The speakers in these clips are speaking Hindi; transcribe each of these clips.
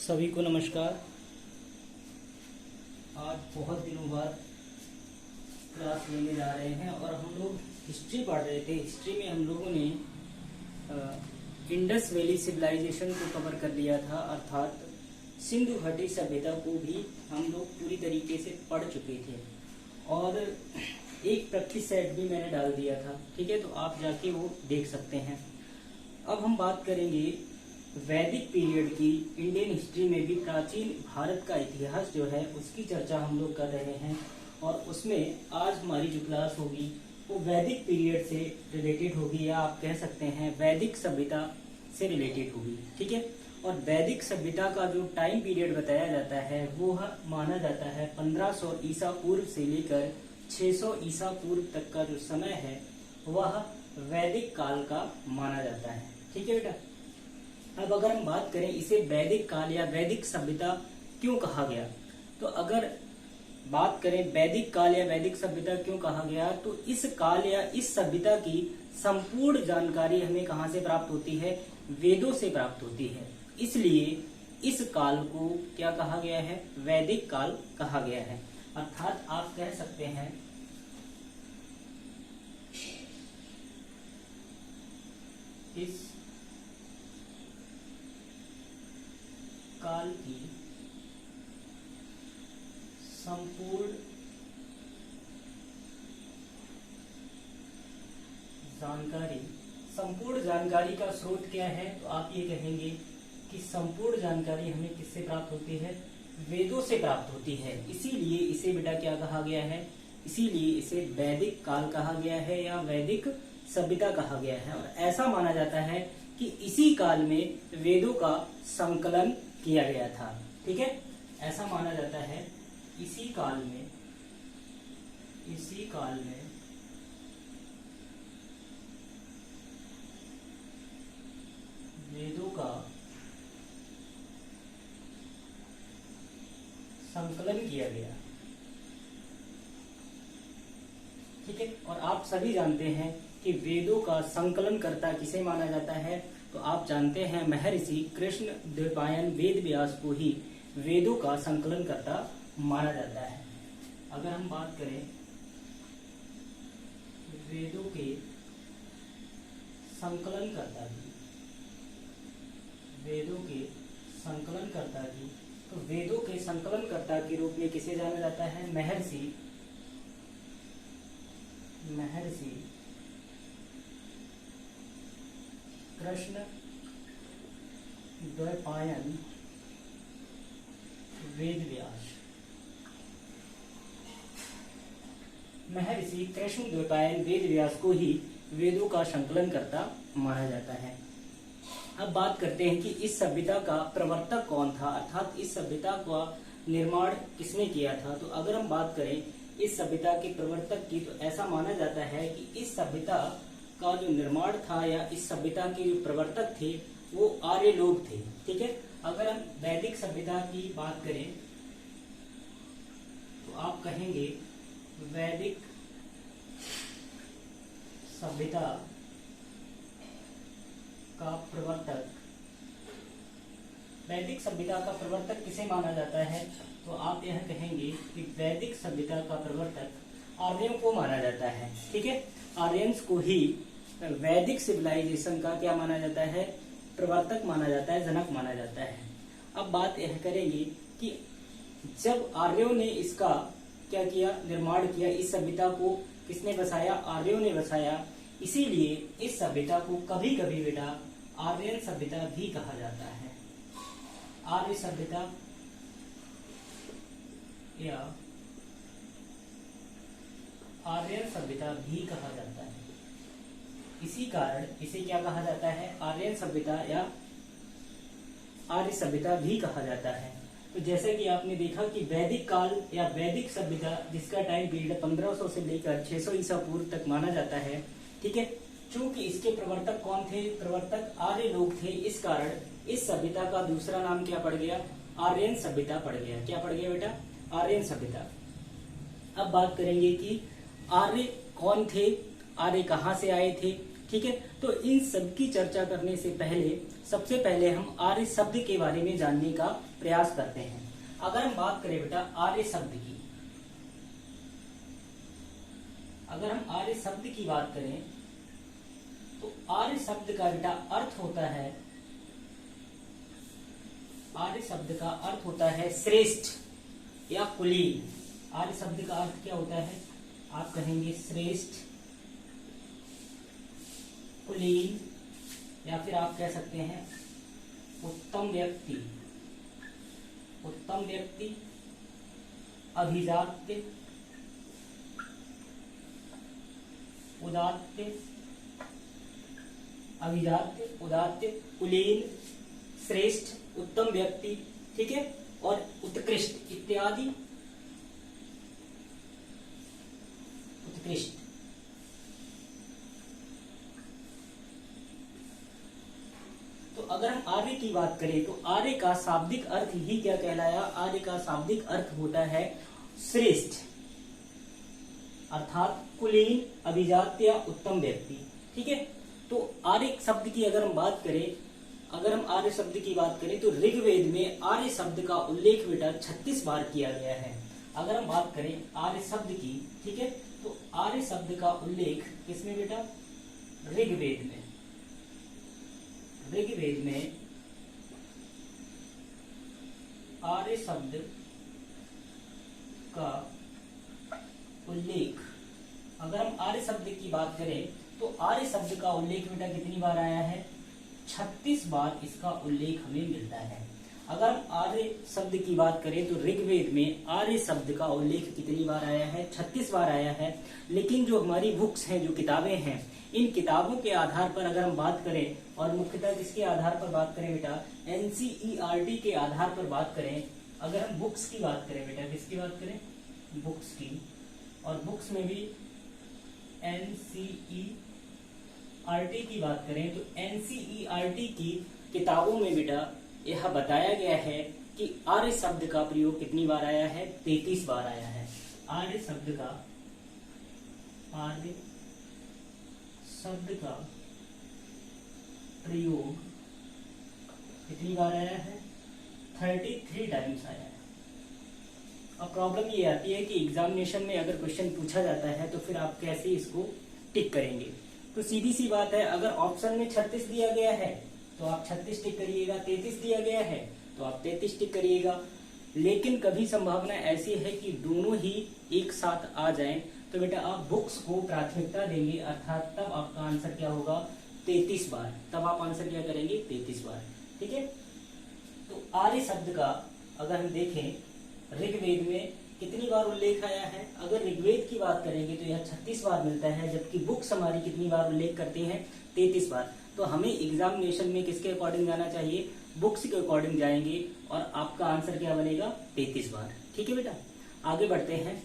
सभी को नमस्कार। आज बहुत दिनों बाद क्लास लेने जा रहे हैं और हम लोग हिस्ट्री पढ़ रहे थे। हिस्ट्री में हम लोगों ने इंडस वैली सिविलाइजेशन को कवर कर लिया था, अर्थात सिंधु घाटी सभ्यता को भी हम लोग पूरी तरीके से पढ़ चुके थे और एक प्रैक्टिस सेट भी मैंने डाल दिया था। ठीक है, तो आप जाके वो देख सकते हैं। अब हम बात करेंगे वैदिक पीरियड की। इंडियन हिस्ट्री में भी प्राचीन भारत का इतिहास जो है उसकी चर्चा हम लोग कर रहे हैं और उसमें आज हमारी जो क्लास होगी वो वैदिक पीरियड से रिलेटेड होगी, या आप कह सकते हैं वैदिक सभ्यता से रिलेटेड होगी। ठीक है, और वैदिक सभ्यता का जो टाइम पीरियड बताया जाता है वो माना जाता है 1500 ईसा पूर्व से लेकर 600 ईसा पूर्व तक का जो समय है वह वैदिक काल का माना जाता है। ठीक है बेटा, अब अगर हम बात करें इसे वैदिक काल या वैदिक सभ्यता क्यों कहा गया, तो अगर बात करें वैदिक काल या वैदिक सभ्यता क्यों कहा गया, तो इस काल या इस सभ्यता की संपूर्ण जानकारी हमें कहां से प्राप्त होती है? वेदों से प्राप्त होती है। इसलिए इस काल को क्या कहा गया है? वैदिक काल कहा गया है। अर्थात आप कह सकते हैं इस काल की संपूर्ण जानकारी का स्रोत क्या है? तो आप ये कहेंगे कि संपूर्ण जानकारी हमें किससे प्राप्त होती है? वेदों से प्राप्त होती है। इसीलिए इसे बेटा क्या कहा गया है? इसीलिए इसे वैदिक काल कहा गया है या वैदिक सभ्यता कहा गया है। और ऐसा माना जाता है कि इसी काल में वेदों का संकलन किया गया था। ठीक है, ऐसा माना जाता है इसी काल में वेदों का संकलन किया गया। ठीक है, और आप सभी जानते हैं कि वेदों का संकलन करता किसे माना जाता है? तो आप जानते हैं महर्षि कृष्ण द्वैपायन वेद व्यास को ही वेदों का संकलन करता माना जाता है। अगर हम बात करें वेदों के संकलन करता की, तो वेदों के संकलनकर्ता के रूप में किसे जाना जाता है? महर्षि कृष्ण द्वैपायन वेद व्यास। महर्षि कृष्ण द्वैपायन वेद व्यास को ही वेदों का संकलन करता माना जाता है। अब बात करते हैं कि इस सभ्यता का प्रवर्तक कौन था, अर्थात इस सभ्यता का निर्माण किसने किया था। तो अगर हम बात करें इस सभ्यता के प्रवर्तक की, तो ऐसा माना जाता है कि इस सभ्यता का जो निर्माण था या इस सभ्यता के जो प्रवर्तक थे वो आर्य लोग थे। ठीक है, अगर हम वैदिक सभ्यता की बात करें तो आप कहेंगे वैदिक सभ्यता का प्रवर्तक किसे माना जाता है? तो आप यह कहेंगे कि वैदिक सभ्यता का प्रवर्तक आर्यों को माना जाता है। ठीक है, आर्यंस को ही वैदिक सिविलाइजेशन का क्या माना जाता है? प्रवर्तक माना जाता है, जनक माना जाता है। अब बात यह करेंगे कि जब आर्यों ने इसका क्या किया? निर्माण किया। इस सभ्यता को किसने बसाया? आर्यों ने बसाया। इसीलिए इस सभ्यता को कभी कभी बेटा आर्यन सभ्यता भी कहा जाता है। आर्य सभ्यता या आर्यन सभ्यता भी कहा जाता है। इसी कारण इसे क्या कहा जाता है? आर्यन सभ्यता या आर्य सभ्यता भी कहा जाता है। तो जैसे कि आपने देखा कि वैदिक काल या वैदिक सभ्यता जिसका टाइम पीरियड 1500 से लेकर 600 ईसा पूर्व तक माना जाता है। ठीक है, चूंकि इसके प्रवर्तक कौन थे? प्रवर्तक आर्य लोग थे। इस कारण इस सभ्यता का दूसरा नाम क्या पड़ गया? आर्यन सभ्यता पड़ गया। क्या पड़ गया बेटा? आर्यन सभ्यता। अब बात करेंगे कि आर्य कौन थे, आर्य कहाँ से आए थे। ठीक है, तो इन सब की चर्चा करने से पहले सबसे पहले हम आर्य शब्द के बारे में जानने का प्रयास करते हैं। अगर हम बात करें बेटा आर्य शब्द की, अगर हम आर्य शब्द की बात करें तो आर्य शब्द का बेटा अर्थ होता है, आर्य शब्द का अर्थ होता है श्रेष्ठ या कुलीन। आर्य शब्द का अर्थ क्या होता है, आप कहेंगे श्रेष्ठ, कुलीन, या फिर आप कह सकते हैं उत्तम व्यक्ति, उत्तम व्यक्ति, अभिजात्य, उदात्त, अभिजात्य, उदात्त, कुलीन, श्रेष्ठ, उत्तम व्यक्ति, ठीक है, और उत्कृष्ट इत्यादि, उत्कृष्ट। तो अगर हम आर्य की बात करें तो आर्य का शाब्दिक अर्थ ही क्या कहलाया, आर्य का शाब्दिक अर्थ होता है श्रेष्ठ, अर्थात कुलीन, अभिजात्य, उत्तम व्यक्ति, ठीक है। तो आर्य शब्द की अगर हम बात करें, अगर हम आर्य शब्द की बात करें तो ऋग्वेद में आर्य शब्द का उल्लेख बेटा 36 बार किया गया है। अगर हम बात करें आर्य शब्द की, ठीक है, तो आर्य शब्द का उल्लेख किसमें बेटा, ऋग्वेद में, ऋग्वेद में आर्य शब्द का उल्लेख, अगर हम आर्य शब्द की बात करें तो आर्य शब्द का उल्लेख बेटा कितनी बार आया है, 36 बार इसका उल्लेख हमें मिलता है। अगर हम आर्य शब्द की बात करें तो ऋग्वेद में आर्य शब्द का उल्लेख कितनी बार आया है, 36 बार आया है। लेकिन जो हमारी बुक्स हैं, जो किताबें हैं, इन किताबों के आधार पर अगर हम बात करें, और मुख्यतः किसके आधार पर बात करें बेटा, एनसीईआरटी के आधार पर बात करें। अगर हम बुक्स की बात करें बेटा, किसकी बात करें, बुक्स की, और बुक्स में भी एनसीईआरटी की बात करें तो एनसीईआरटी की किताबों में बेटा यह बताया गया है कि आर्य शब्द का प्रयोग कितनी बार आया है, 33 बार आया है। आर्य शब्द का, आर्य शब्द का प्रयोग कितनी बार आया है, 33 टाइम्स आया है। अब प्रॉब्लम ये आती है कि एग्जामिनेशन में अगर क्वेश्चन पूछा जाता है तो फिर आप कैसे इसको टिक करेंगे। तो सीधी सी बात है, अगर ऑप्शन में 36 दिया गया है तो आप 36 टिक करिएगा, 33 दिया गया है तो आप 33 टिक करिएगा। लेकिन कभी संभावना ऐसी है कि दोनों ही एक साथ आ जाएं, तो बेटा आप बुक्स को प्राथमिकता देंगे, अर्थात तब आपका आंसर क्या होगा, 33 बार। तब आप आंसर क्या करेंगे, 33 बार, ठीक है। तो आर्य शब्द का अगर हम देखें ऋग्वेद में कितनी बार उल्लेख आया है, अगर ऋग्वेद की बात करेंगे तो यह 36 बार मिलता है, जबकि बुक्स हमारी कितनी बार उल्लेख करती हैं, 33 बार। तो हमें एग्जामिनेशन में किसके अकॉर्डिंग जाना चाहिए, बुक्स के अकॉर्डिंग जाएंगे, और आपका आंसर क्या बनेगा, 33 बार, ठीक है बेटा। आगे बढ़ते हैं।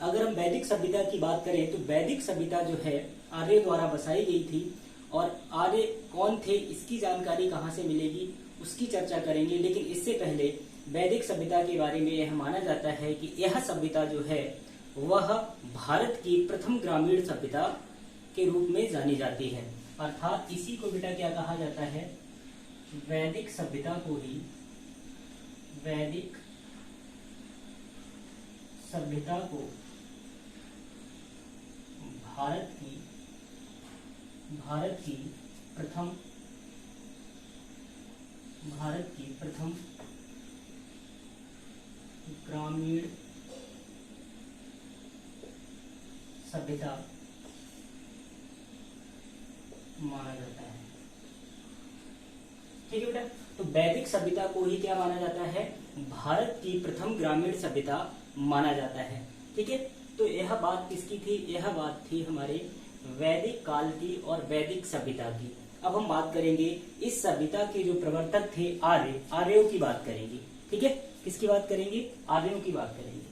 अगर हम वैदिक सभ्यता की बात करें तो वैदिक सभ्यता जो है आर्य द्वारा बसाई गई थी, और आर्य कौन थे इसकी जानकारी कहाँ से मिलेगी उसकी चर्चा करेंगे। लेकिन इससे पहले वैदिक सभ्यता के बारे में यह माना जाता है कि यह सभ्यता जो है वह भारत की प्रथम ग्रामीण सभ्यता के रूप में जानी जाती है। अर्थात इसी को बेटा क्या कहा जाता है, वैदिक सभ्यता को ही, वैदिक सभ्यता को भारत की प्रथम ग्रामीण सभ्यता माना जाता है, ठीक है बेटा। तो वैदिक सभ्यता को ही क्या माना जाता है, भारत की प्रथम ग्रामीण सभ्यता माना जाता है, ठीक है। तो यह बात किसकी थी, यह बात थी हमारे वैदिक काल की और वैदिक सभ्यता की। अब हम बात करेंगे इस सभ्यता के जो प्रवर्तक थे आर्य, आर्यों की बात करेंगे, ठीक है। किसकी बात करेंगे, आर्यों की बात करेंगे।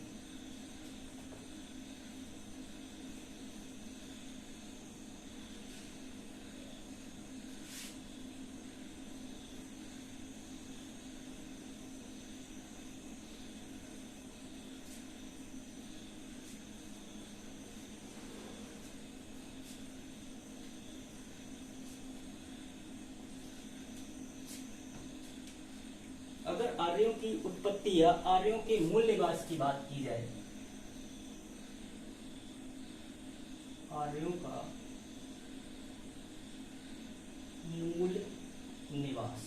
अगर आर्यों की उत्पत्ति या आर्यों के मूल निवास की बात की जाए, आर्यों का मूल निवास,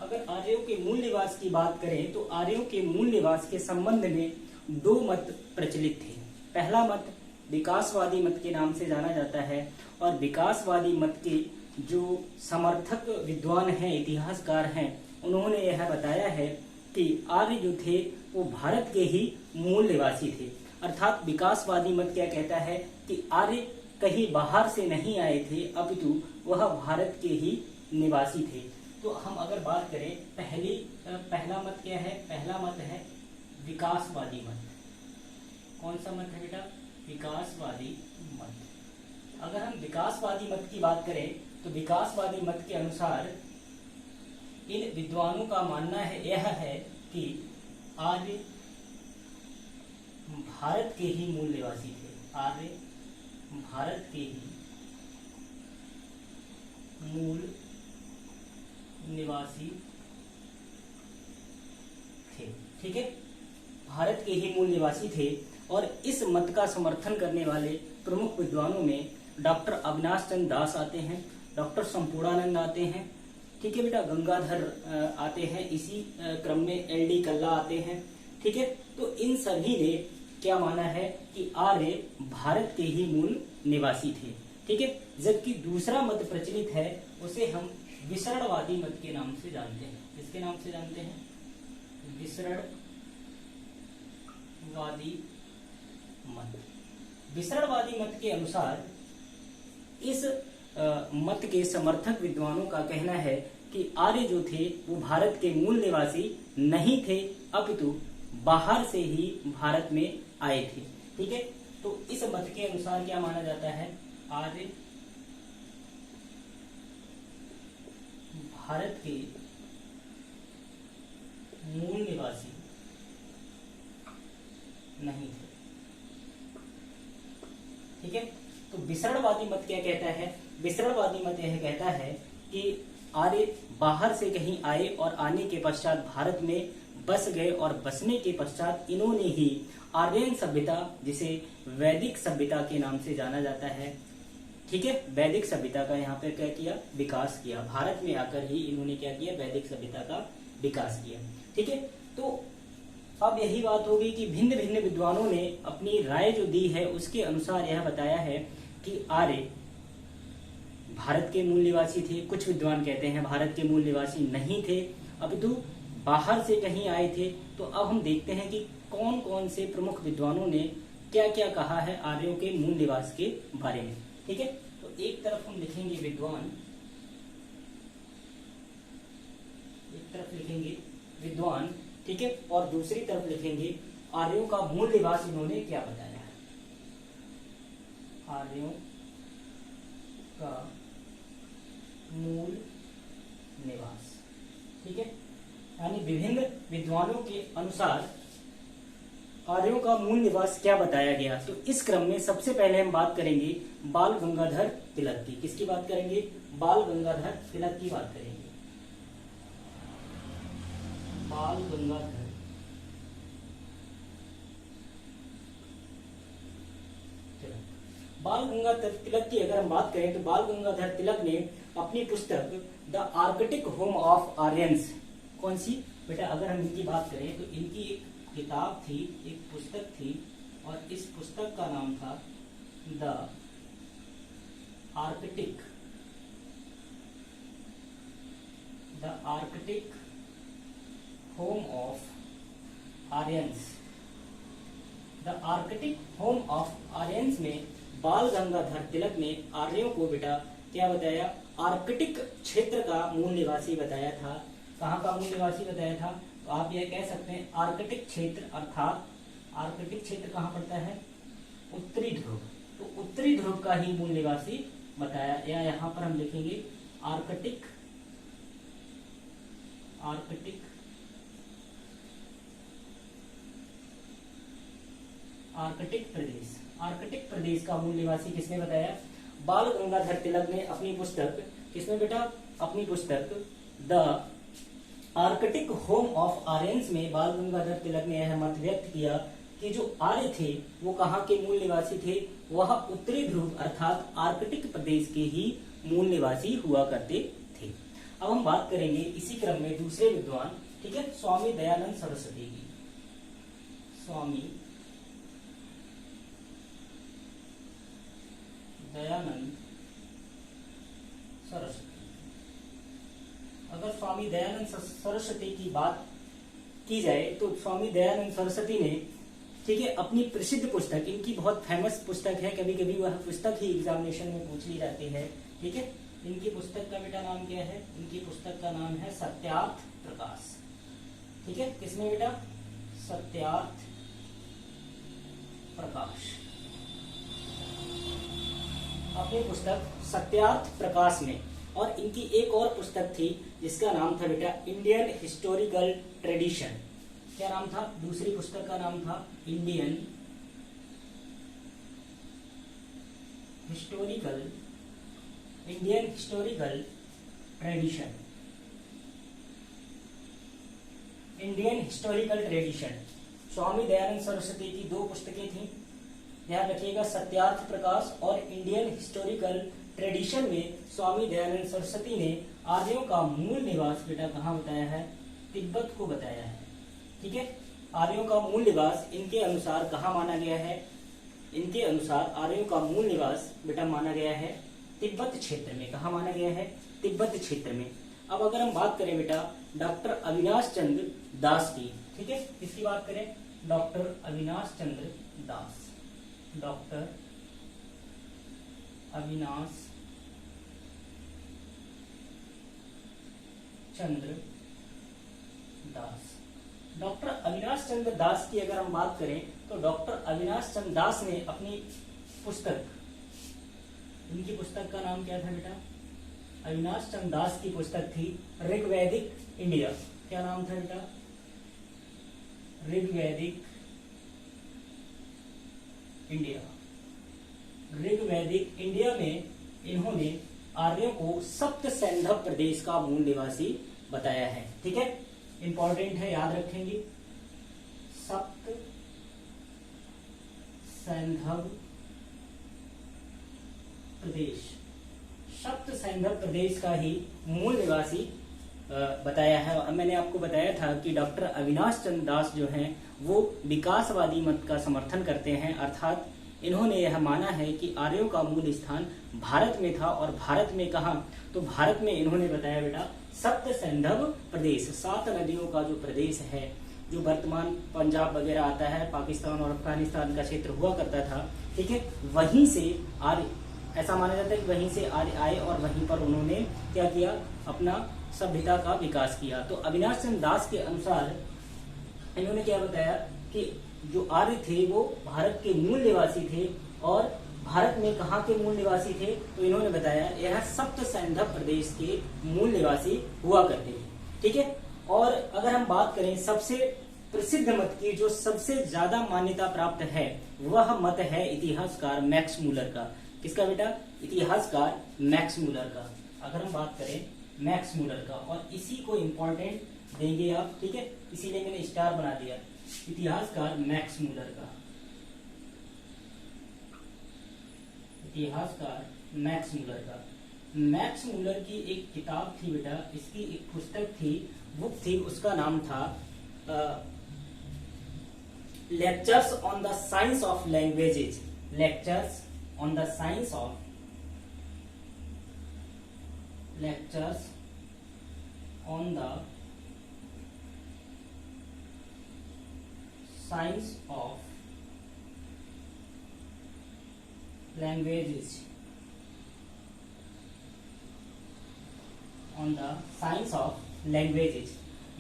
अगर आर्यों के मूल निवास की बात करें तो आर्यों के मूल निवास के संबंध में दो मत प्रचलित थे। पहला मत विकासवादी मत के नाम से जाना जाता है, और विकासवादी मत के जो समर्थक विद्वान हैं, इतिहासकार हैं, उन्होंने यह बताया है कि आर्य जो थे वो भारत के ही मूल निवासी थे। अर्थात विकासवादी मत क्या कहता है कि आर्य कहीं बाहर से नहीं आए थे, अपितु वह भारत के ही निवासी थे। तो हम अगर बात करें पहला मत क्या है, पहला मत है विकासवादी मत। कौन सा मत है बेटा? विकासवादी मत। अगर हम विकासवादी मत की बात करें तो विकासवादी मत के अनुसार इन विद्वानों का मानना है यह है कि आर्य भारत के ही मूल निवासी थे, आर्य भारत के ही मूल निवासी थे। ठीक है, भारत के ही मूल निवासी थे। और इस मत का समर्थन करने वाले प्रमुख विद्वानों में डॉक्टर अविनाश चंद्र दास आते हैं, डॉक्टर संपूर्णानंद आते हैं, ठीक है बेटा, गंगाधर आते हैं, इसी क्रम में LD कल्ला आते हैं। ठीक है, तो इन सभी ने क्या माना है कि आर्य भारत के ही मूल निवासी थे। ठीक है, जबकि दूसरा मत प्रचलित है उसे हम विसरणवादी मत के नाम से जानते हैं। किसके नाम से जानते हैं? विसरणवादी मत। विसरणवादी मत के अनुसार इस मत के समर्थक विद्वानों का कहना है कि आर्य जो थे वो भारत के मूल निवासी नहीं थे, अपितु बाहर से ही भारत में आए थे। ठीक है, तो इस मत के अनुसार क्या माना जाता है? आर्य भारत के मूल निवासी नहीं थे। ठीक है, तो विसरणवादी मत क्या कहता है? विसरणवादी मत यह कहता है कि आर्य बाहर से कहीं आए और आने के पश्चात भारत में बस गए, और बसने के पश्चात इन्होंने ही आर्यन सभ्यता, जिसे वैदिक सभ्यता के नाम से जाना जाता है, ठीक है, वैदिक सभ्यता का यहाँ पे क्या किया? विकास किया। भारत में आकर ही इन्होंने क्या किया? वैदिक सभ्यता का विकास किया। ठीक है, तो अब यही बात होगी कि भिन्न भिन्न विद्वानों ने अपनी राय जो दी है उसके अनुसार यह बताया है कि आर्य भारत के मूल निवासी थे। कुछ विद्वान कहते हैं भारत के मूल निवासी नहीं थे, अपितु बाहर से कहीं आए थे। तो अब हम देखते हैं कि कौन कौन से प्रमुख विद्वानों ने क्या क्या कहा है आर्यों के मूल निवास के बारे में। ठीक है, तो एक तरफ हम लिखेंगे विद्वान, एक तरफ लिखेंगे विद्वान, ठीक है, और दूसरी तरफ लिखेंगे आर्यों का मूल निवास इन्होंने क्या बताया है। आर्यों का मूल निवास, ठीक है, यानी विभिन्न विद्वानों के अनुसार आर्यों का मूल निवास क्या बताया गया। तो इस क्रम में सबसे पहले हम बात करेंगे बाल गंगाधर तिलक की। किसकी बात करेंगे? बाल गंगाधर तिलक की बात करेंगे। बाल गंगाधर तिलक, बाल गंगाधर तिलक की अगर हम बात करें तो बाल गंगाधर तिलक ने अपनी पुस्तक the Arctic home of Aryans, कौन सी बेटा? अगर हम इनकी बात करें तो इनकी एक किताब थी, एक पुस्तक थी, और इस पुस्तक का नाम था the Arctic home of Aryans. The Arctic home of Aryans में बाल गंगाधर तिलक ने आर्यों को बेटा क्या बताया? आर्कटिक क्षेत्र का मूल निवासी बताया था। कहाँ का मूल निवासी बताया था? तो आप यह कह सकते हैं आर्कटिक क्षेत्र, अर्थात आर्कटिक क्षेत्र कहाँ पड़ता है? उत्तरी ध्रुव। तो उत्तरी ध्रुव का ही मूल निवासी बताया, या यहाँ पर हम लिखेंगे आर्कटिक प्रदेश। आर्कटिक प्रदेश का मूल निवासी किसने बताया? बाल गंगाधर तिलक ने अपनी पुस्तक किसमें बेटा? अपनी पुस्तक the Arctic home of Aryans में बाल गंगाधर तिलक ने यह मत व्यक्त किया कि जो आर्य थे वो कहाँ के मूल निवासी थे, वह उत्तरी ध्रुव अर्थात आर्कटिक प्रदेश के ही मूल निवासी हुआ करते थे। अब हम बात करेंगे इसी क्रम में दूसरे विद्वान, ठीक है, स्वामी दयानंद सरस्वती की। स्वामी दयानंद सरस्वती। अगर स्वामी दयानंद सरस्वती की बात की जाए तो स्वामी दयानंद सरस्वती ने, ठीक है, अपनी प्रसिद्ध पुस्तक, इनकी बहुत फेमस पुस्तक है, कभी कभी वह पुस्तक ही एग्जामिनेशन में पूछ ली जाती है, ठीक है। इनकी पुस्तक का बेटा नाम क्या है? इनकी पुस्तक का नाम है सत्यार्थ प्रकाश, ठीक है। किसमें बेटा? सत्यार्थ प्रकाश। अपनी पुस्तक सत्यार्थ प्रकाश में, और इनकी एक और पुस्तक थी जिसका नाम था बेटा इंडियन हिस्टोरिकल ट्रेडिशन। क्या नाम था? दूसरी पुस्तक का नाम था Indian historical tradition. Indian historical tradition. Swami Dayanand Saraswati की दो पुस्तकें थी, ध्यान रखिएगा, सत्यार्थ प्रकाश और इंडियन हिस्टोरिकल ट्रेडिशन में स्वामी दयानंद सरस्वती ने आर्यों का मूल निवास बेटा कहाँ बताया है? तिब्बत को बताया है, ठीक है। आर्यों का मूल निवास इनके अनुसार कहाँ माना गया है? इनके अनुसार आर्यों का मूल निवास बेटा माना गया है तिब्बत क्षेत्र में। कहाँ माना गया है? तिब्बत क्षेत्र में। अब अगर हम बात करें बेटा डॉक्टर अविनाश चंद्र दास की, ठीक है, किसकी बात करें? डॉक्टर अविनाश चंद्र दास। डॉक्टर अविनाश चंद्र दास। डॉक्टर अविनाश चंद्र दास की अगर हम बात करें तो डॉक्टर अविनाश चंद्र दास ने अपनी पुस्तक, इनकी पुस्तक का नाम क्या था बेटा? अविनाश चंद्र दास की पुस्तक थी ऋग्वैदिक इंडिया। क्या नाम था बेटा? ऋग्वैदिक इंडिया। ऋग्वैदिक इंडिया में इन्होंने आर्यों को सप्त सैंधव प्रदेश का मूल निवासी बताया है, ठीक है, इंपॉर्टेंट है, याद रखेंगे। सप्त सैंधव प्रदेश, सप्त सैंधव प्रदेश का ही मूल निवासी बताया है। और मैंने आपको बताया था कि डॉक्टर अविनाश चंद्र दास जो हैं वो विकासवादी मत का समर्थन करते हैं, अर्थात इन्होंने यह माना है कि आर्यों का मूल स्थान भारत में था। और भारत में कहाँ? तो भारत में इन्होंने बताया बेटा सप्त सैंधव प्रदेश, 7 नदियों का जो प्रदेश है, जो वर्तमान पंजाब वगैरह आता है, पाकिस्तान और अफगानिस्तान का क्षेत्र हुआ करता था, ठीक है, वहीं से आर्य, ऐसा माना जाता है कि वहीं से आर्य आए और वहीं पर उन्होंने क्या किया? अपना सभ्यता का विकास किया। तो अविनाश चंद्र दास के अनुसार इन्होंने क्या बताया कि जो आर्य थे वो भारत के मूल निवासी थे। और भारत में कहाँ के मूल निवासी थे? तो इन्होंने बताया यह सप्त सैंधव प्रदेश के मूल निवासी हुआ करते थे, ठीक है। और अगर हम बात करें सबसे प्रसिद्ध मत की, जो सबसे ज्यादा मान्यता प्राप्त है, वह मत है इतिहासकार मैक्स मूलर का। किसका बेटा? इतिहासकार मैक्स मूलर का। अगर हम बात करें मैक्स मूलर का, और इसी को इम्पोर्टेंट देंगे आप, ठीक है, इसीलिए मैंने स्टार बना दिया, इतिहासकार मैक्स मूलर का। इतिहासकार मैक्स मूलर का। मैक्स मूलर की एक किताब थी बेटा, इसकी एक पुस्तक थी, बुक थी, उसका नाम था lectures on the science of languages. Lectures on the science of lectures on the science of languages, on the science of languages।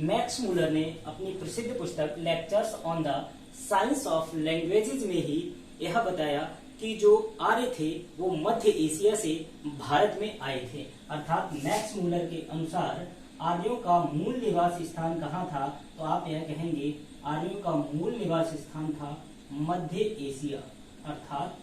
Max Muller ने अपनी प्रसिद्ध पुस्तक lectures on the science of languages में ही यह बताया कि जो आर्य थे वो मध्य एशिया से भारत में आए थे। अर्थात मैक्स मूलर के अनुसार आर्यों का मूल निवास स्थान कहाँ था? तो आप यह कहेंगे आर्यों का मूल निवास स्थान था मध्य एशिया। अर्थात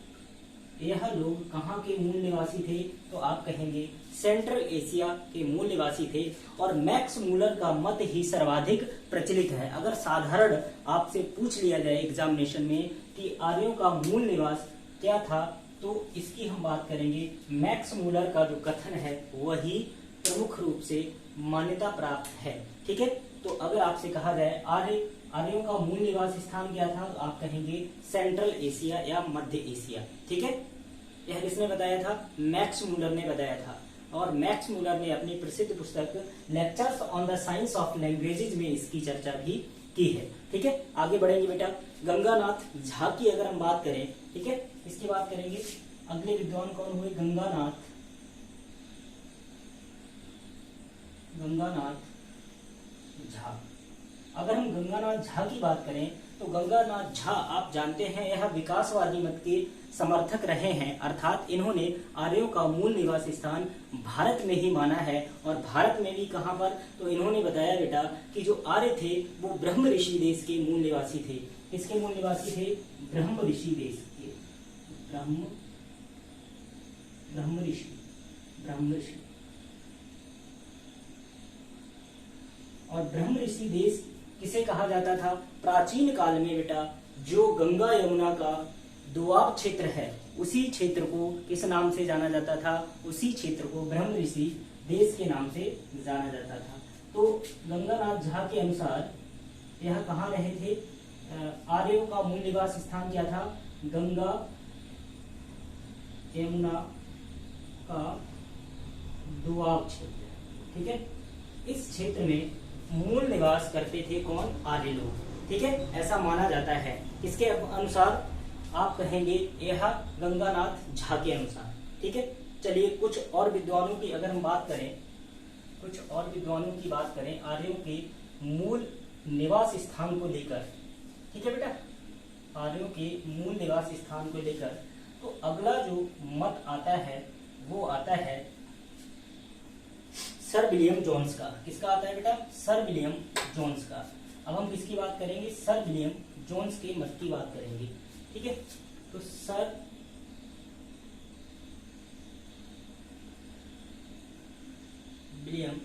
यह लोग कहाँ के मूल निवासी थे? तो आप कहेंगे सेंट्रल एशिया के मूल निवासी थे और मैक्स मूलर का मत ही सर्वाधिक प्रचलित है। अगर साधारण आपसे पूछ लिया जाए एग्जामिनेशन में कि आर्यों का मूल निवास क्या था, तो इसकी हम बात करेंगे। मैक्स मूलर का जो कथन है वही प्रमुख रूप से मान्यता प्राप्त है। ठीक है, तो अगर आपसे कहा जाए आर्यों का मूल निवास स्थान क्या था, तो आप कहेंगे सेंट्रल एशिया या मध्य एशिया। ठीक है, यह किसने बताया था? मैक्स मूलर ने बताया था। और मैक्स मूलर ने अपनी प्रसिद्ध पुस्तक lectures on the science of languages में इसकी चर्चा भी की है। ठीक है, आगे बढ़ेंगे बेटा। गंगानाथ झा की अगर हम बात करें, ठीक है, इसकी बात करेंगे। अगले विद्वान कौन हुए? गंगानाथ झा। अगर हम गंगानाथ झा की बात करें तो गंगानाथ झा आप जानते हैं यह विकासवादी मत के समर्थक रहे हैं, अर्थात इन्होंने आर्यों का मूल निवास स्थान भारत में ही माना है। और भारत में भी कहां पर? तो इन्होंने बताया बेटा कि जो आर्य थे वो ब्रह्म ऋषि देश के मूल निवासी थे। किसके मूल निवासी थे? ब्रह्म ऋषि देश के। ब्रह्म ऋषि। और ब्रह्म ऋषि देश किसे कहा जाता था? प्राचीन काल में बेटा जो गंगा यमुना का दोआब क्षेत्र है उसी क्षेत्र को किस नाम से जाना जाता था? उसी क्षेत्र को ब्रह्म ऋषि देश के नाम से जाना जाता था। तो गंगानाथ झा के अनुसार यह कहाँ रहे थे? आर्यों का मूल निवास स्थान क्या था? गंगा यमुना का दोआब क्षेत्र। ठीक है, इस क्षेत्र में मूल निवास करते थे कौन? आर्य लोग। ठीक है, ऐसा माना जाता है। किसके अनुसार? आप कहेंगे यह गंगानाथ झा के अनुसार। ठीक है, चलिए कुछ और विद्वानों की अगर हम बात करें, आर्यों के मूल निवास स्थान को लेकर। ठीक है बेटा, आर्यों के मूल निवास स्थान को लेकर तो अगला जो मत आता है वो आता है सर विलियम जोन्स का। किसका आता है बेटा? सर विलियम जोन्स का। अब हम किसकी बात करेंगे? सर विलियम जोन्स के मत की बात करेंगे। ठीक है, तो सर विलियम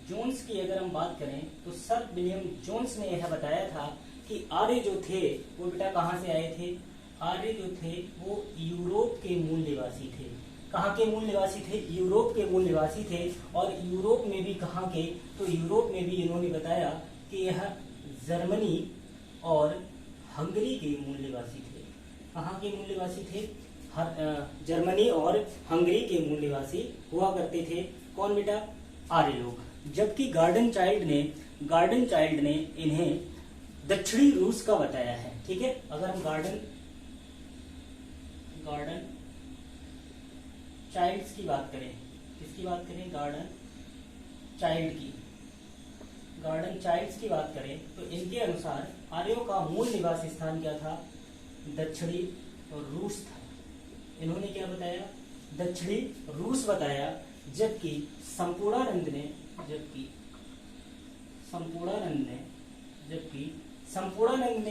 जोन्स की अगर हम बात करें तो सर विलियम जोन्स ने यह बताया था कि आर्य जो थे वो बेटा कहां से आए थे? आर्य जो थे वो यूरोप के मूल निवासी थे। कहाँ के मूल निवासी थे? यूरोप के मूल निवासी थे। और यूरोप में भी कहाँ के? तो यूरोप में भी इन्होंने बताया कि यह जर्मनी और हंगरी के मूल निवासी थे। कहाँ के मूल निवासी थे? जर्मनी और हंगरी के मूल निवासी हुआ करते थे। कौन बेटा? आर्य लोग। जबकि गार्डन चाइल्ड ने इन्हें दक्षिणी रूस का बताया है। ठीक है, अगर हम गार्डन चाइल्ड्स की बात करें, किसकी बात करें? गार्डन चाइल्ड्स की बात करें तो इनके अनुसार आर्यों का मूल निवास स्थान क्या था? दक्षिणी रूस था। इन्होंने क्या बताया? दक्षिणी रूस बताया। जबकि संपूर्णानंद ने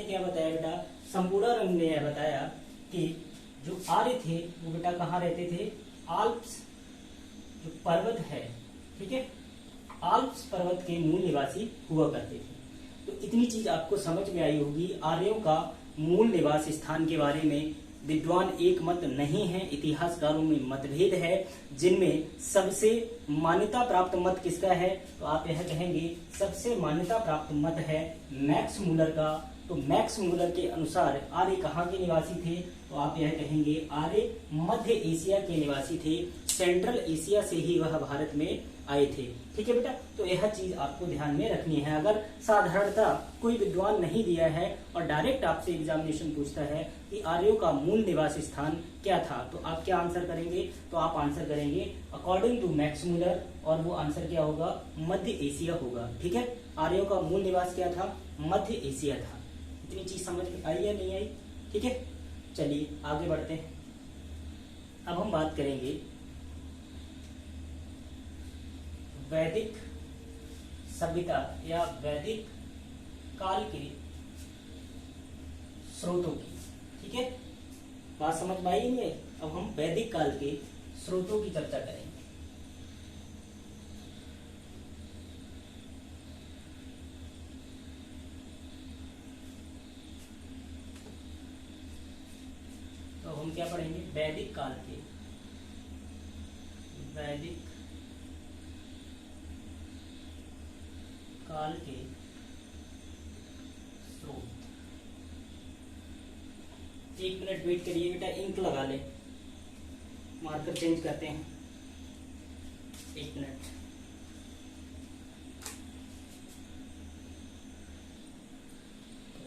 क्या बताया बेटा? संपूर्णानंद ने यह बताया कि जो आर्य थे वो बेटा कहाँ रहते थे? आल्प्स जो पर्वत है, ठीक है, आल्प्स पर्वत के मूल निवासी हुआ करते थे। तो इतनी चीज आपको समझ में आई होगी। आर्यों का मूल निवास स्थान के बारे में विद्वान एक मत नहीं है, इतिहासकारों में मतभेद है, जिनमें सबसे मान्यता प्राप्त मत किसका है? तो आप यह कहेंगे सबसे मान्यता प्राप्त मत है मैक्स मूलर का। तो मैक्स मूलर के अनुसार आर्य कहाँ के निवासी थे? तो आप यह कहेंगे आर्य मध्य एशिया के निवासी थे। सेंट्रल एशिया से ही वह भारत में आए थे। ठीक है बेटा, तो यह चीज आपको ध्यान में रखनी है। अगर साधारणता कोई विद्वान नहीं दिया है और डायरेक्ट आपसे एग्जामिनेशन पूछता है कि आर्यों का मूल निवास स्थान क्या था, तो आप क्या आंसर करेंगे? तो आप आंसर करेंगे अकॉर्डिंग टू मैक्स मूलर, और वो आंसर क्या होगा? मध्य एशिया होगा। ठीक है, आर्यों का मूल निवास क्या था? मध्य एशिया था। इतनी चीज समझ में आई या नहीं आई? ठीक है, चलिए आगे बढ़ते हैं। अब हम बात करेंगे वैदिक सभ्यता या वैदिक काल के स्रोतों की। ठीक है, बात समझ में आई नहीं है? अब हम वैदिक काल के स्रोतों की चर्चा करेंगे। तो हम क्या पढ़ेंगे, वैदिक काल के, वैदिक काल के स्रोत। एक मिनट वेट करिए बेटा, इंक लगा ले, मार्कर चेंज करते हैं, एक मिनट।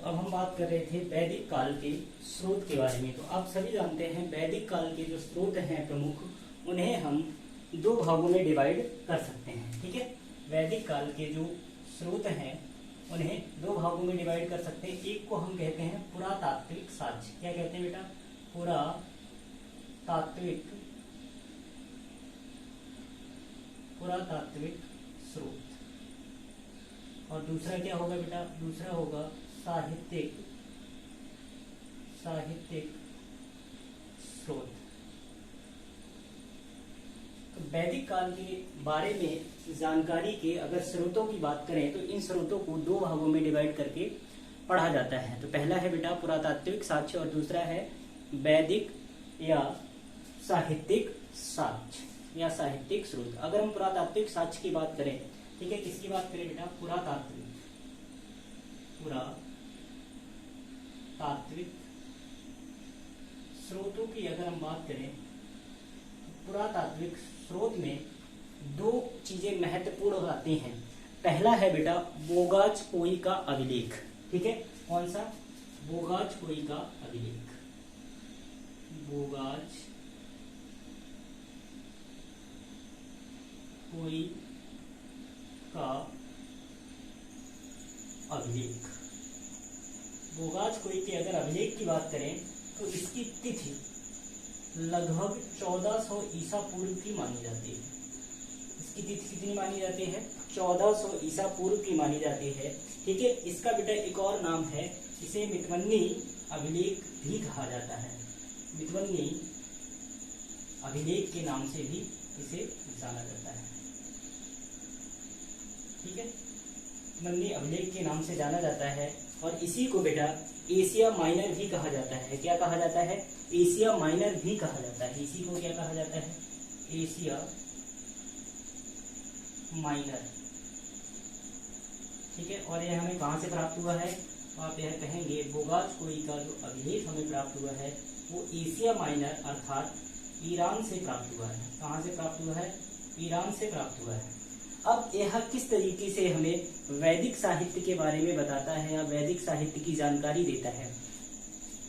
अब हम बात कर रहे थे वैदिक काल के स्रोत के बारे में। तो आप सभी जानते हैं वैदिक काल के जो स्रोत हैं प्रमुख, उन्हें हम दो भागों में डिवाइड कर सकते हैं। ठीक है, वैदिक काल के जो स्रोत हैं उन्हें दो भागों में डिवाइड कर सकते हैं। एक को हम कहते हैं पुरातात्विक साक्ष्य। क्या कहते हैं बेटा, पुरातात्विक स्रोत। और दूसरा क्या होगा बेटा, दूसरा होगा साहित्यिक स्रोत। तो वैदिक काल के बारे में जानकारी के अगर स्रोतों की बात करें तो इन स्रोतों को दो भागों में डिवाइड करके पढ़ा जाता है। तो पहला है बेटा पुरातात्विक साक्ष्य और दूसरा है वैदिक या साहित्यिक साक्ष्य या साहित्यिक स्रोत। अगर हम पुरातात्विक साक्ष्य की बात करें, ठीक है, किसकी बात करें बेटा, पुरातात्विक स्रोतों की अगर हम बात करें, पुरातात्विक स्रोत में दो चीजें महत्वपूर्ण आती हैं। पहला है बेटा बोगाचकोई का अभिलेख। ठीक है, कौन सा, बोगाचकोई का अभिलेख। बोगाचकोई का अभिलेख। बोगाचकोई के अगर अभिलेख की बात करें तो इसकी तिथि लगभग 1400 ईसा पूर्व की मानी जाती है। इसकी तिथि कितनी मानी जाती है, 1400 ईसा पूर्व की मानी जाती है। ठीक है, इसका बेटा एक और नाम है, इसे मितवन्नी अभिलेख भी कहा जाता है। मितवन्नी अभिलेख के नाम से भी इसे जाना जाता है। ठीक है, मितवन्नी अभिलेख के नाम से जाना जाता है। और इसी को बेटा एशिया माइनर भी कहा जाता है। क्या कहा जाता है, एशिया माइनर भी कहा जाता है। इसी को क्या कहा जाता है, एशिया माइनर। ठीक है, और यह हमें कहां से प्राप्त हुआ है, तो आप यह कहेंगे बोगाचकोई का जो अभिलेख हमें प्राप्त हुआ है वो एशिया माइनर अर्थात ईरान से प्राप्त हुआ है। कहां से प्राप्त हुआ है, ईरान से प्राप्त हुआ है। अब यह किस तरीके से हमें वैदिक साहित्य के बारे में बताता है या वैदिक साहित्य की जानकारी देता है।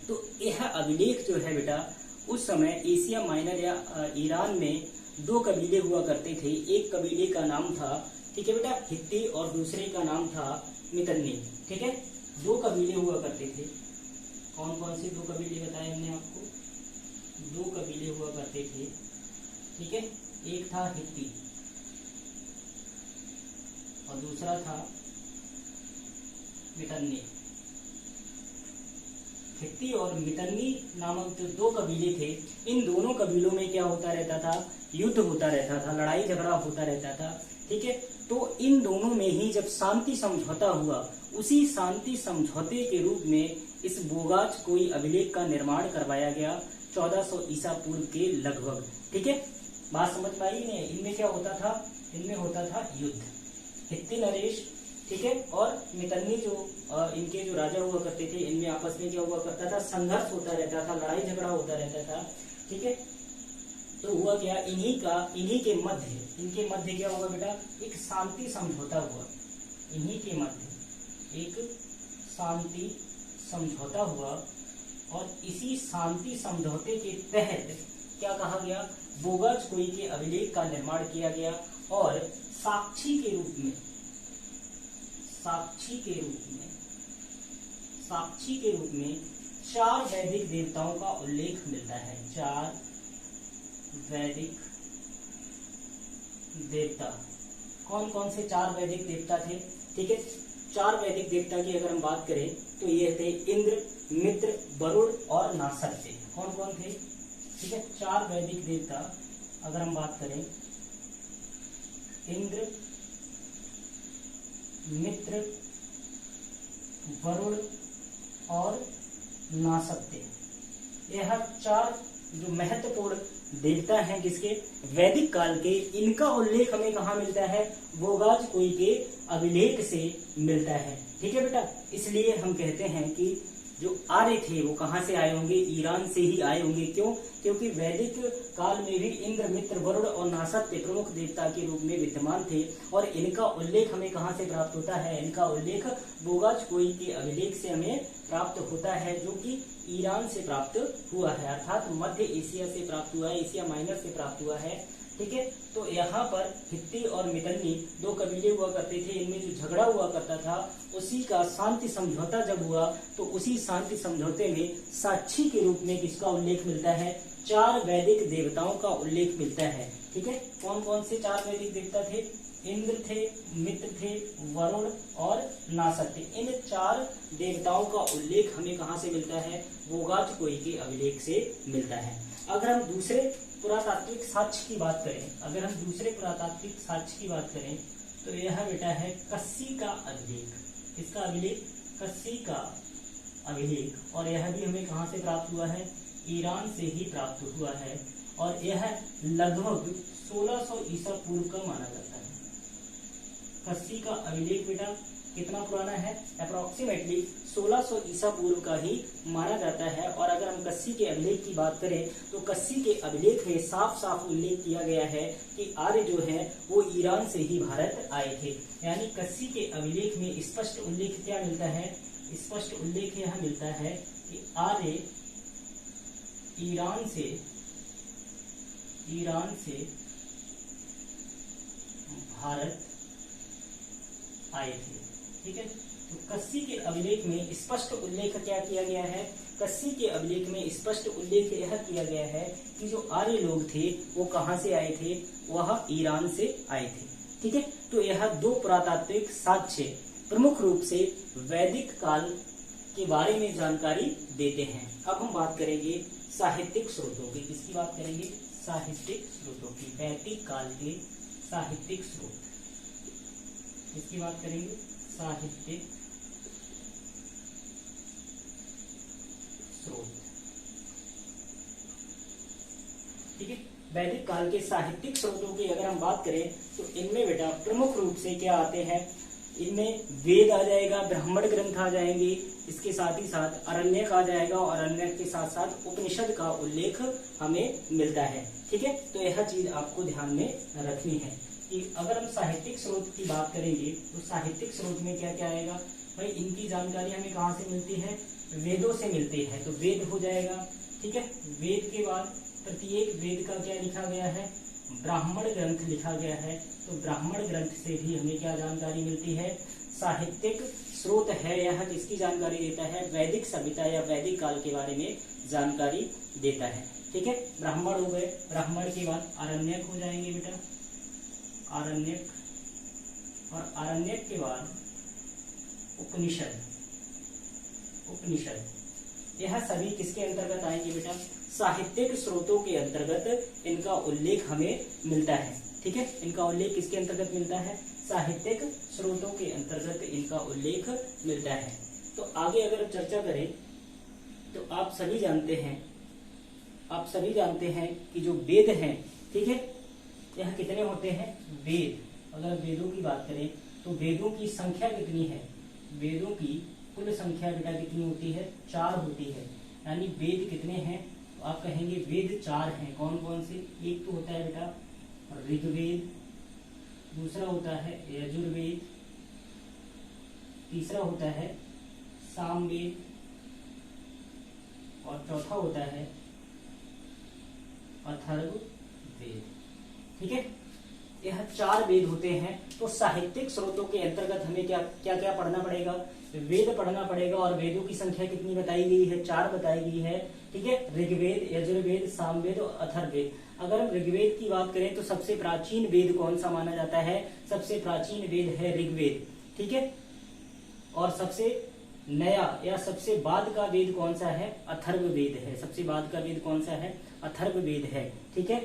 तो यह अभिलेख जो है बेटा, उस समय एशिया माइनर या ईरान में दो कबीले हुआ करते थे। एक कबीले का नाम था, ठीक है बेटा, हित्ती, और दूसरे का नाम था मितन्नी। ठीक है, दो कबीले हुआ करते थे। कौन कौन से दो कबीले बताए हमने आपको, दो कबीले हुआ करते थे। ठीक है, एक था हित्ती और दूसरा था मितन्नी। हित्ती और मितन्नी नामक जो दो कबीले थे, इन दोनों कबीलों में क्या होता रहता था, युद्ध होता रहता था, लड़ाई झगड़ा होता रहता था। ठीक है, तो इन दोनों में ही जब शांति समझौता हुआ, उसी शांति समझौते के रूप में इस बोगाचकोई अभिलेख का निर्माण करवाया गया 1400 ईसा पूर्व के लगभग। ठीक है, बात समझ में आई नहीं। इनमें क्या होता था, इनमें होता था युद्ध। हित्ती नरेश, ठीक है, और मितन्नी जो इनके जो राजा हुआ करते थे, इनमें आपस में क्या हुआ करता था, संघर्ष होता रहता था, लड़ाई झगड़ा होता रहता था। ठीक है, तो हुआ क्या, इनके मध्य क्या हुआ बेटा, एक शांति समझौता हुआ। इन्हीं के मध्य एक शांति समझौता हुआ और इसी शांति समझौते के तहत क्या कहा गया, बोगाचकोई के अभिलेख का निर्माण किया गया और साक्षी के रूप में 4 वैदिक देवताओं का उल्लेख मिलता है। 4 वैदिक देवता, कौन कौन से 4 वैदिक देवता थे। ठीक है, 4 वैदिक देवता की अगर हम बात करें तो ये थे इंद्र, मित्र, वरुण और नासर थे। कौन कौन थे, ठीक है, 4 वैदिक देवता अगर हम बात करें इंद्र, मित्र, वरुण और नासत्य, यह 4 जो महत्वपूर्ण देवता हैं किसके, वैदिक काल के, इनका उल्लेख हमें कहाँ मिलता है, बोगाज-कोई के अभिलेख से मिलता है। ठीक है बेटा, इसलिए हम कहते हैं कि जो आर्य थे वो कहाँ से आए होंगे, ईरान से ही आए होंगे। क्यों? क्योंकि वैदिक काल में भी इंद्र, मित्र, वरुण और नासत्य प्रमुख देवता के रूप में विद्यमान थे, और इनका उल्लेख हमें कहाँ से प्राप्त होता है, इनका उल्लेख बोगाज-कोई के अभिलेख से हमें प्राप्त होता है, जो कि ईरान से प्राप्त हुआ है, अर्थात मध्य एशिया से प्राप्त हुआ है, एशिया माइनर से प्राप्त हुआ है। ठीक है, तो यहाँ पर हित्ती और मितन्नी 2 कबीले हुआ करते थे, इनमें जो झगड़ा हुआ करता था उसी का शांति समझौता जब हुआ तो उसी शांति समझौते में साक्षी के रूप में किसका उल्लेख मिलता है, 4 वैदिक देवताओं का उल्लेख मिलता है। ठीक है, कौन कौन से 4 वैदिक देवता थे, इंद्र थे, मित्र थे, वरुण और नासत्य, इन 4 देवताओं का उल्लेख हमें कहाँ से मिलता है, बोगाज-कोई के अभिलेख से मिलता है। अगर हम दूसरे पुरातात्विक साक्ष्य की बात करें, अगर हम दूसरे पुरातात्विक साक्ष्य की बात करें तो यह बेटा है कस्सी का अभिलेख। किसका अभिलेख, कस्सी का अभिलेख, और यह भी हमें कहाँ से प्राप्त हुआ है, ईरान से ही प्राप्त हुआ है, और यह लगभग 1600 ईसा पूर्व का माना जाता है। कस्सी का अभिलेख बेटा कितना पुराना है, अप्रोक्सीमेटली 1600 ईसा पूर्व का ही माना जाता है। और अगर हम कस्सी के अभिलेख की बात करें तो कस्सी के अभिलेख में साफ साफ उल्लेख किया गया है कि आर्य जो है वो ईरान से ही भारत आए थे। यानी कस्सी के अभिलेख में स्पष्ट उल्लेख क्या मिलता है, स्पष्ट उल्लेख यह मिलता है कि आर्य ईरान से भारत आए थे। ठीक है, तो कस्सी के अभिलेख में स्पष्ट उल्लेख क्या किया गया है, कस्सी के अभिलेख में स्पष्ट उल्लेख यह किया गया है कि जो आर्य लोग थे वो कहाँ से आए थे, वह ईरान से आए थे। ठीक है, तो यह 2 पुरातात्विक साक्ष्य प्रमुख रूप से वैदिक काल के बारे में जानकारी देते हैं। अब हम बात करेंगे साहित्यिक स्रोतों की। किसकी बात करेंगे, साहित्यिक स्रोतों की, वैदिक काल के साहित्यिक स्रोत। इसकी बात करेंगे, साहित्यिक स्रोत। ठीक है, वैदिक काल के साहित्यिक स्रोतों की अगर हम बात करें तो इनमें बेटा प्रमुख रूप से क्या आते हैं, इनमें वेद आ जाएगा, ब्राह्मण ग्रंथ आ जाएंगे, इसके साथ ही साथ अरण्यक आ जाएगा, और अरण्यक के साथ साथ उपनिषद का उल्लेख हमें मिलता है। ठीक है, तो यह चीज आपको ध्यान में रखनी है कि अगर हम साहित्यिक स्रोत की बात करेंगे तो साहित्यिक स्रोत में क्या क्या आएगा भाई, इनकी जानकारी हमें कहाँ से मिलती है, वेदों से मिलती है, तो वेद हो जाएगा। ठीक है, वेद के बाद प्रत्येक वेद का क्या लिखा गया है, ब्राह्मण ग्रंथ लिखा गया है, तो ब्राह्मण ग्रंथ से भी हमें क्या जानकारी मिलती है, साहित्यिक स्रोत है यह किसकी जानकारी देता है, वैदिक सभ्यता या वैदिक काल के बारे में जानकारी देता है। ठीक है, ब्राह्मण हो गए, ब्राह्मण के बाद आरण्यक हो जाएंगे बेटा, आरण्यक, और आरण्यक के बाद उपनिषद, उपनिषद, यह सभी किसके अंतर्गत आएंगे बेटा, साहित्यिक स्रोतों के अंतर्गत इनका उल्लेख हमें मिलता है। ठीक है, इनका उल्लेख किसके अंतर्गत मिलता है, साहित्यिक स्रोतों के अंतर्गत इनका उल्लेख मिलता है। तो आगे अगर चर्चा करें तो आप सभी जानते हैं कि जो वेद हैं, ठीक है, यह कितने होते हैं, वेद, अगर वेदों की बात करें तो वेदों की संख्या कितनी है, वेदों की कुल संख्या बेटा कितनी होती है, 4 होती है। यानी वेद कितने हैं, तो आप कहेंगे वेद 4 हैं। कौन कौन से, एक तो होता है बेटा ऋग्वेद, दूसरा होता है यजुर्वेद, तीसरा होता है सामवेद, और चौथा होता है अथर्ववेद। ठीक है, यह 4 वेद होते हैं। तो साहित्यिक स्रोतों के अंतर्गत हमें क्या क्या क्या पढ़ना पड़ेगा, वेद पढ़ना पड़ेगा, और वेदों की संख्या कितनी बताई गई है, 4 बताई गई है। ठीक है, ऋग्वेद, यजुर्वेद, सामवेद और अथर्ववेद। अगर हम ऋग्वेद की बात करें तो सबसे प्राचीन वेद कौन सा माना जाता है, सबसे प्राचीन वेद है ऋग्वेद। ठीक है, और सबसे नया या सबसे बाद का वेद कौन सा है, अथर्ववेद है। सबसे बाद का वेद कौन सा है, अथर्ववेद है। ठीक है,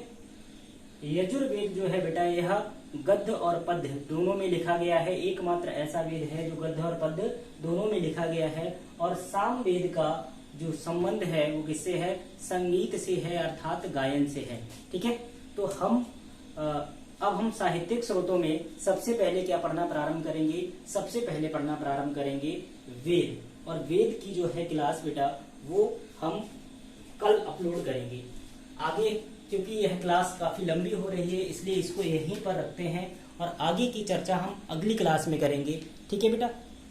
यजुर्वेद जो है बेटा यह गद्य और पद्य दोनों में लिखा गया है, एकमात्र ऐसा वेद है जो गद्य और पद्य दोनों में लिखा गया है। और सामवेद का जो संबंध है वो किससे है, संगीत से है अर्थात गायन से है। ठीक है, तो अब हम साहित्यिक स्रोतों में सबसे पहले क्या पढ़ना प्रारंभ करेंगे, सबसे पहले पढ़ना प्रारंभ करेंगे वेद। और वेद की जो है क्लास बेटा वो हम कल अपलोड करेंगे। आगे क्योंकि यह क्लास काफी लंबी हो रही है इसलिए इसको यहीं पर रखते हैं और आगे की चर्चा हम अगली क्लास में करेंगे। ठीक है बेटा,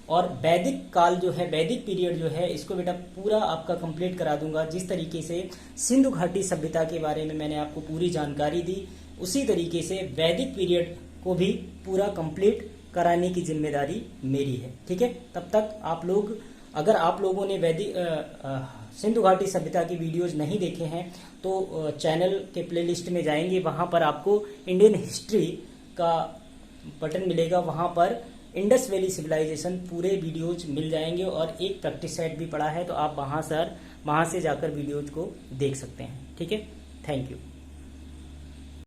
और वैदिक काल जो है, वैदिक पीरियड जो है, इसको बेटा पूरा आपका कंप्लीट करा दूंगा। जिस तरीके से सिंधु घाटी सभ्यता के बारे में मैंने आपको पूरी जानकारी दी, उसी तरीके से वैदिक पीरियड को भी पूरा कंप्लीट कराने की जिम्मेदारी मेरी है। ठीक है, तब तक आप लोग, अगर आप लोगों ने वैदिक सिंधु घाटी सभ्यता की वीडियोज नहीं देखे हैं तो चैनल के प्लेलिस्ट में जाएंगे, वहां पर आपको इंडियन हिस्ट्री का बटन मिलेगा, वहां पर इंडस वैली सिविलाइजेशन पूरे वीडियोज मिल जाएंगे और एक प्रैक्टिस सेट भी पड़ा है, तो आप वहां से जाकर वीडियोज को देख सकते हैं। ठीक है, थैंक यू।